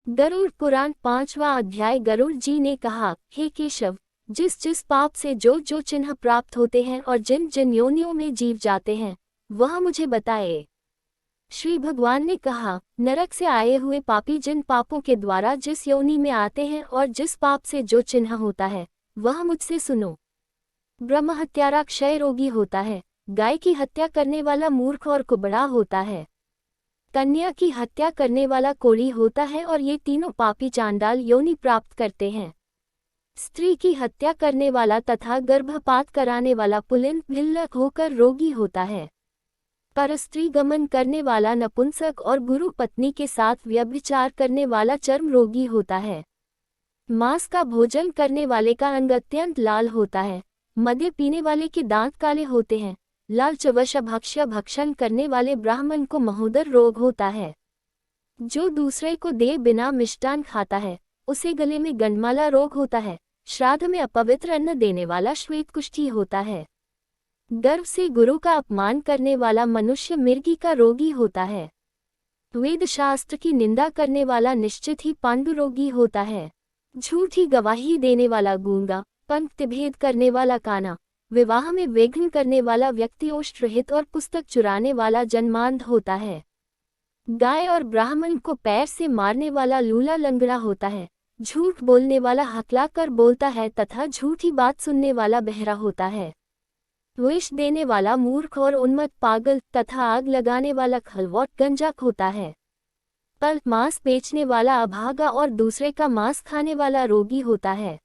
गरुड़ पुराण 5वां अध्याय। गरुड़ जी ने कहा, हे केशव, जिस जिस पाप से जो जो चिन्ह प्राप्त होते हैं और जिन जिन योनियों में जीव जाते हैं, वह मुझे बताए। श्री भगवान ने कहा, नरक से आए हुए पापी जिन पापों के द्वारा जिस योनि में आते हैं और जिस पाप से जो चिन्ह होता है, वह मुझसे सुनो। ब्रह्म हत्यारा क्षय रोगी होता है, गाय की हत्या करने वाला मूर्ख और कुबड़ा होता है, कन्या की हत्या करने वाला कोढ़ी होता है और ये तीनों पापी चांडाल योनि प्राप्त करते हैं। स्त्री की हत्या करने वाला तथा गर्भपात कराने वाला पुलिन भिल्लक होकर रोगी होता है। परस्त्री गमन करने वाला नपुंसक और गुरु पत्नी के साथ व्यभिचार करने वाला चर्म रोगी होता है। मांस का भोजन करने वाले का अंग अत्यंत लाल होता है। मद्य पीने वाले के दांत काले होते हैं। लालचवश भक्ष्य भक्षण करने वाले ब्राह्मण को महोदर रोग होता है। जो दूसरे को दे बिना मिष्टान खाता है, उसे गले में गंडमाला रोग होता है। श्राद्ध में अपवित्र अन्न देने वाला श्वेत कुष्ठी होता है। गर्व से गुरु का अपमान करने वाला मनुष्य मिर्गी का रोगी होता है। वेद शास्त्र की निंदा करने वाला निश्चित ही पांडु रोगी होता है। झूठी गवाही देने वाला गूंगा, पंक्ति भेद करने वाला काना, विवाह में विघ्न करने वाला व्यक्ति ओष्ठरहित और पुस्तक चुराने वाला जन्मांध होता है। गाय और ब्राह्मण को पैर से मारने वाला लूला लंगड़ा होता है। झूठ बोलने वाला हकला कर बोलता है तथा झूठी बात सुनने वाला बहरा होता है। विष देने वाला मूर्ख और उन्मत्त पागल तथा आग लगाने वाला खलवौट गंजाक होता है। कल मांस बेचने वाला अभागा और दूसरे का मांस खाने वाला रोगी होता है।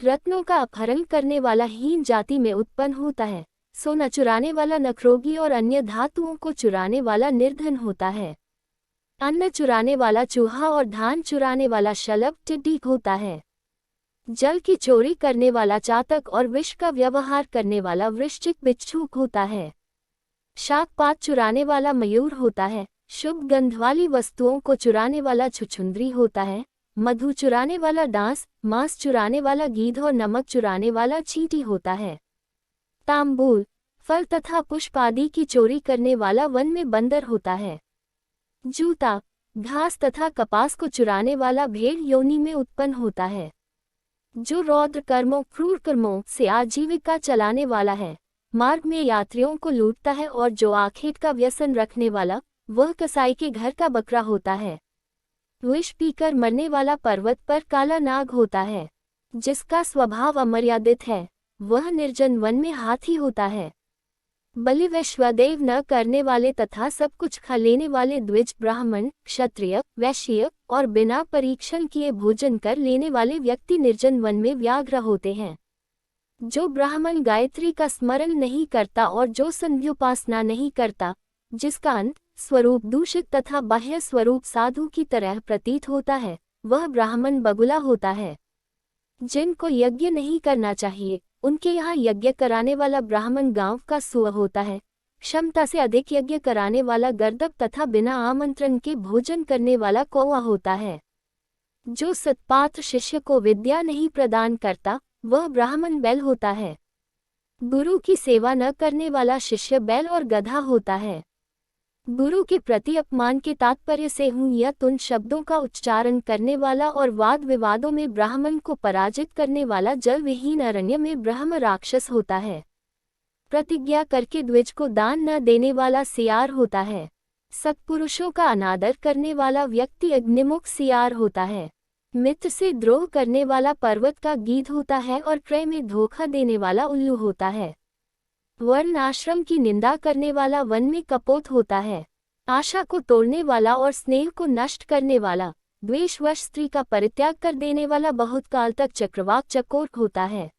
रत्नों का अपहरण करने वाला हीन जाति में उत्पन्न होता है। सोना चुराने वाला नखरोगी और अन्य धातुओं को चुराने वाला निर्धन होता है। अन्न चुराने वाला चूहा और धान चुराने वाला शलभ टिड्डी होता है। जल की चोरी करने वाला चातक और विष का व्यवहार करने वाला वृश्चिक बिच्छूक होता है। शाक पात चुराने वाला मयूर होता है। शुभ गंध वाली वस्तुओं को चुराने वाला छुछुंदरी होता है। मधु चुराने वाला डांस, मांस चुराने वाला गीध और नमक चुराने वाला चींटी होता है। तांबूल, फल तथा पुष्प आदि की चोरी करने वाला वन में बंदर होता है। जूता, घास तथा कपास को चुराने वाला भेड़ योनि में उत्पन्न होता है। जो रौद्र कर्मों क्रूर कर्मों से आजीविका चलाने वाला है, मार्ग में यात्रियों को लूटता है और जो आखेट का व्यसन रखने वाला, वह कसाई के घर का बकरा होता है। विष पीकर मरने वाला पर्वत पर काला नाग होता है। जिसका स्वभाव अमर्यादित है, वह निर्जन वन में हाथी होता है। बलि व स्वदेव न करने वाले तथा सब कुछ खा लेने वाले द्विज ब्राह्मण, क्षत्रिय, वैश्य और बिना परीक्षण किए भोजन कर लेने वाले व्यक्ति निर्जन वन में व्याघ्र होते हैं। जो ब्राह्मण गायत्री का स्मरण नहीं करता और जो संध्योपासना नहीं करता, जिसका अंत स्वरूप दूषित तथा बाह्य स्वरूप साधु की तरह प्रतीत होता है, वह ब्राह्मण बगुला होता है। जिनको यज्ञ नहीं करना चाहिए, उनके यहाँ यज्ञ कराने वाला ब्राह्मण गांव का सुअ होता है। क्षमता से अधिक यज्ञ कराने वाला गर्दभ तथा बिना आमंत्रण के भोजन करने वाला कौवा होता है। जो सत्पात्र शिष्य को विद्या नहीं प्रदान करता, वह ब्राह्मण बैल होता है। गुरु की सेवा न करने वाला शिष्य बैल और गधा होता है। गुरु के प्रति अपमान के तात्पर्य से हूँ या तुन शब्दों का उच्चारण करने वाला और वाद विवादों में ब्राह्मण को पराजित करने वाला जल विहीन अरण्य में ब्रह्म राक्षस होता है। प्रतिज्ञा करके द्विज को दान न देने वाला सियार होता है। सत्पुरुषों का अनादर करने वाला व्यक्ति अग्निमुख सियार होता है। मित्र से द्रोह करने वाला पर्वत का गीध होता है और क्रय में धोखा देने वाला उल्लू होता है। वर्ण आश्रम की निंदा करने वाला वन में कपोत होता है। आशा को तोड़ने वाला और स्नेह को नष्ट करने वाला, द्वेषवश स्त्री का परित्याग कर देने वाला बहुत काल तक चक्रवाक चकोर होता है।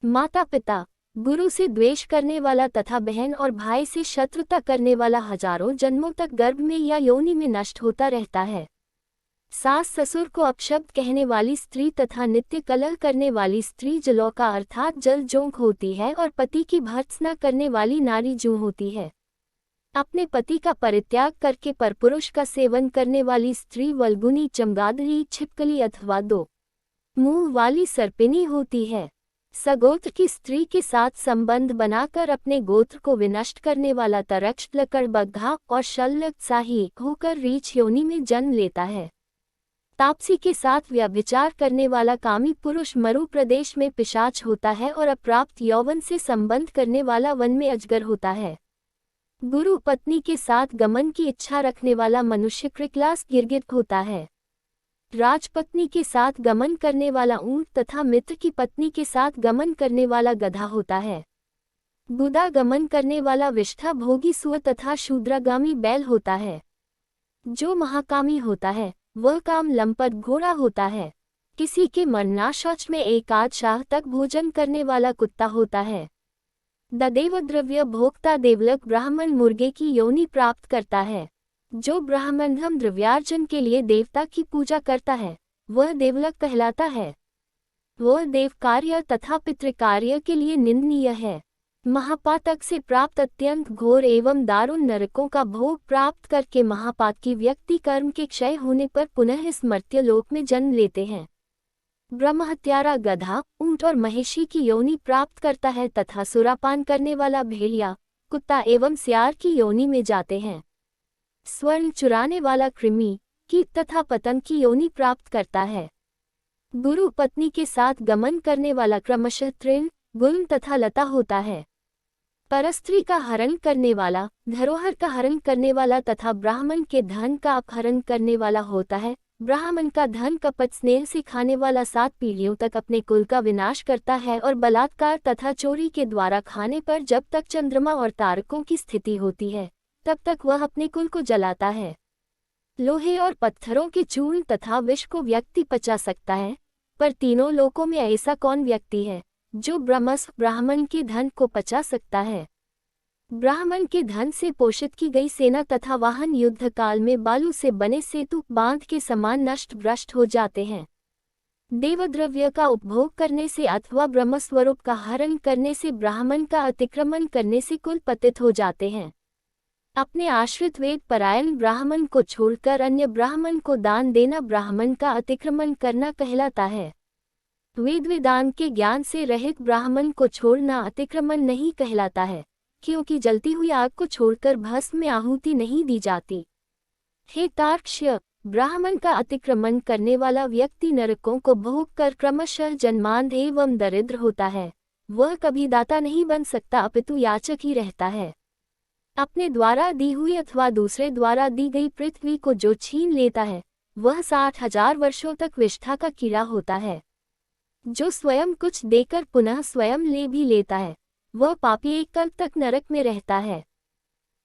माता पिता, गुरु से द्वेष करने वाला तथा बहन और भाई से शत्रुता करने वाला हजारों जन्मों तक गर्भ में या योनि में नष्ट होता रहता है। सास ससुर को अपशब्द कहने वाली स्त्री तथा नित्य कलह करने वाली स्त्री जलौका अर्थात जल जोंक होती है और पति की भर्त्सना करने वाली नारी जूं होती है। अपने पति का परित्याग करके परपुरुष का सेवन करने वाली स्त्री वल्गुनी चमगादड़ी छिपकली अथवा दो मुंह वाली सर्पिनी होती है। सगोत्र की स्त्री के साथ संबंध बनाकर अपने गोत्र को विनष्ट करने वाला तरक्ष लकड़ बग्घा और शल्यक साही होकर रीछ योनि में जन्म लेता है। तापसी के साथ व्यभिचार करने वाला कामी पुरुष मरु प्रदेश में पिशाच होता है और अप्राप्त यौवन से संबंध करने वाला वन में अजगर होता है। गुरु पत्नी के साथ गमन की इच्छा रखने वाला मनुष्य क्रिकलास गिरगिट होता है। राजपत्नी के साथ गमन करने वाला ऊंट तथा मित्र की पत्नी के साथ गमन करने वाला गधा होता है। गुदा गमन करने वाला विष्ठा भोगी सुअर तथा शूद्रगामी बैल होता है। जो महाकामी होता है वह काम लंपट घोड़ा होता है। किसी के मरना शौच में एक आध शाह तक भोजन करने वाला कुत्ता होता है। देवद्रव्य भोक्ता देवलक ब्राह्मण मुर्गे की योनि प्राप्त करता है। जो ब्राह्मण धर्म द्रव्यार्जन के लिए देवता की पूजा करता है वह देवलक कहलाता है। वह देव कार्य तथा पितृकार्य के लिए निंदनीय है। महापातक से प्राप्त अत्यंत घोर एवं दारुण नरकों का भोग प्राप्त करके महापातकी व्यक्ति कर्म के क्षय होने पर पुनः इस मर्त्य लोक में जन्म लेते हैं। ब्रह्महत्यारा गधा ऊंट और महिषी की योनि प्राप्त करता है तथा सुरापान करने वाला भेड़िया कुत्ता एवं सियार की योनि में जाते हैं। स्वर्ण चुराने वाला कृमि कीट तथा पतंग की योनि प्राप्त करता है। गुरु पत्नी के साथ गमन करने वाला क्रमशः तृण गुल्म तथा लता होता है। परस्त्री का हरण करने वाला धरोहर का हरण करने वाला तथा ब्राह्मण के धन का अपहरण करने वाला होता है। ब्राह्मण का धन कपट स्नेह से खाने वाला 7 पीढ़ियों तक अपने कुल का विनाश करता है और बलात्कार तथा चोरी के द्वारा खाने पर जब तक चंद्रमा और तारकों की स्थिति होती है तब तक वह अपने कुल को जलाता है। लोहे और पत्थरों के चूर्ण तथा विष को व्यक्ति पचा सकता है, पर तीनों लोकों में ऐसा कौन व्यक्ति है जो ब्राह्मण के धन को पचा सकता है। ब्राह्मण के धन से पोषित की गई सेना तथा वाहन युद्ध काल में बालू से बने सेतु बांध के समान नष्ट भ्रष्ट हो जाते हैं। देवद्रव्य का उपभोग करने से अथवा ब्रह्मस्वरूप का हरण करने से ब्राह्मण का अतिक्रमण करने से कुल पतित हो जाते हैं। अपने आश्रित वेद परायण ब्राह्मण को छोड़कर अन्य ब्राह्मण को दान देना ब्राह्मण का अतिक्रमण करना कहलाता है। वेद वेदांत के ज्ञान से रहित ब्राह्मण को छोड़ना अतिक्रमण नहीं कहलाता है, क्योंकि जलती हुई आग को छोड़कर भस्म में आहुति नहीं दी जाती। हे तार्क्ष्य, ब्राह्मण का अतिक्रमण करने वाला व्यक्ति नरकों को भोग कर क्रमशः जन्मांध एवं दरिद्र होता है। वह कभी दाता नहीं बन सकता अपितु याचक ही रहता है। अपने द्वारा दी हुई अथवा दूसरे द्वारा दी गई पृथ्वी को जो छीन लेता है वह 60,000 वर्षों तक विष्ठा का कीड़ा होता है। जो स्वयं कुछ देकर पुनः स्वयं ले भी लेता है वह पापी एक कल्प तक नरक में रहता है।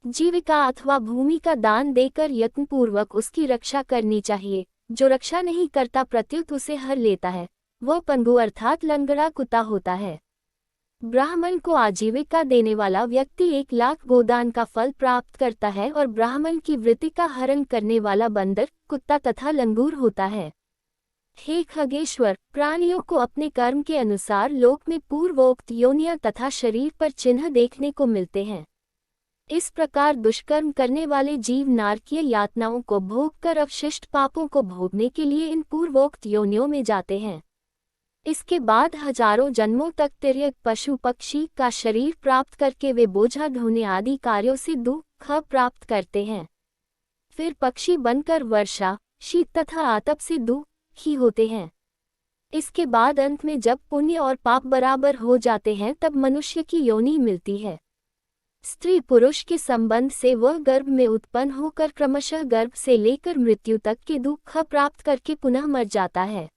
जीविका अथवा भूमि का दान देकर यत्नपूर्वक उसकी रक्षा करनी चाहिए। जो रक्षा नहीं करता प्रत्युत उसे हर लेता है वह पंगु अर्थात लंगड़ा कुत्ता होता है। ब्राह्मण को आजीविका देने वाला व्यक्ति 1 लाख गोदान का फल प्राप्त करता है और ब्राह्मण की वृत्ति का हरण करने वाला बंदर कुत्ता तथा लंगूर होता है। हे खगेश्वर, प्राणियों को अपने कर्म के अनुसार लोक में पूर्वोक्त योनियां तथा शरीर पर चिन्ह देखने को मिलते हैं। इस प्रकार दुष्कर्म करने वाले जीव नारकीय यातनाओं को भोग कर अवशिष्ट पापों को भोगने के लिए इन पूर्वोक्त योनियों में जाते हैं। इसके बाद हजारों जन्मों तक तिर्यक पशु पक्षी का शरीर प्राप्त करके वे बोझा ढोने आदि कार्यों से दुख प्राप्त करते हैं। फिर पक्षी बनकर वर्षा शीत तथा आतप से दुखी होते हैं। इसके बाद अंत में जब पुण्य और पाप बराबर हो जाते हैं तब मनुष्य की योनि मिलती है। स्त्री पुरुष के संबंध से वह गर्भ में उत्पन्न होकर क्रमशः गर्भ से लेकर मृत्यु तक के दुख प्राप्त करके पुनः मर जाता है।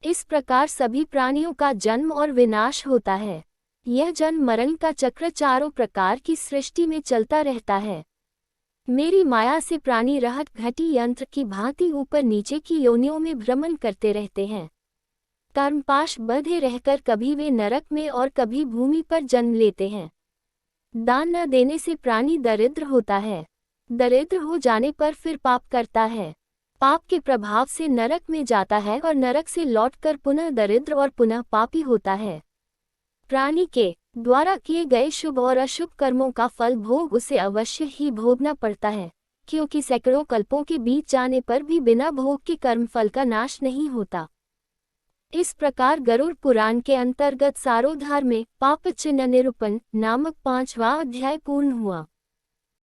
इस प्रकार सभी प्राणियों का जन्म और विनाश होता है। यह जन्म मरण का चक्र चारों प्रकार की सृष्टि में चलता रहता है। मेरी माया से प्राणी रहत घटी यंत्र की भांति ऊपर नीचे की योनियों में भ्रमण करते रहते हैं। कर्मपाश बंधे रहकर कभी वे नरक में और कभी भूमि पर जन्म लेते हैं। दान न देने से प्राणी दरिद्र होता है। दरिद्र हो जाने पर फिर पाप करता है। पाप के प्रभाव से नरक में जाता है और नरक से लौटकर पुनः दरिद्र और पुनः पापी होता है। प्राणी के द्वारा किए गए शुभ और अशुभ कर्मों का फल भोग उसे अवश्य ही भोगना पड़ता है, क्योंकि सैकड़ों कल्पों के बीत जाने पर भी बिना भोग के कर्म फल का नाश नहीं होता। इस प्रकार गरुड़ पुराण के अंतर्गत सारोद्धार में पाप चिन्ह निरूपण नामक 5वां अध्याय पूर्ण हुआ।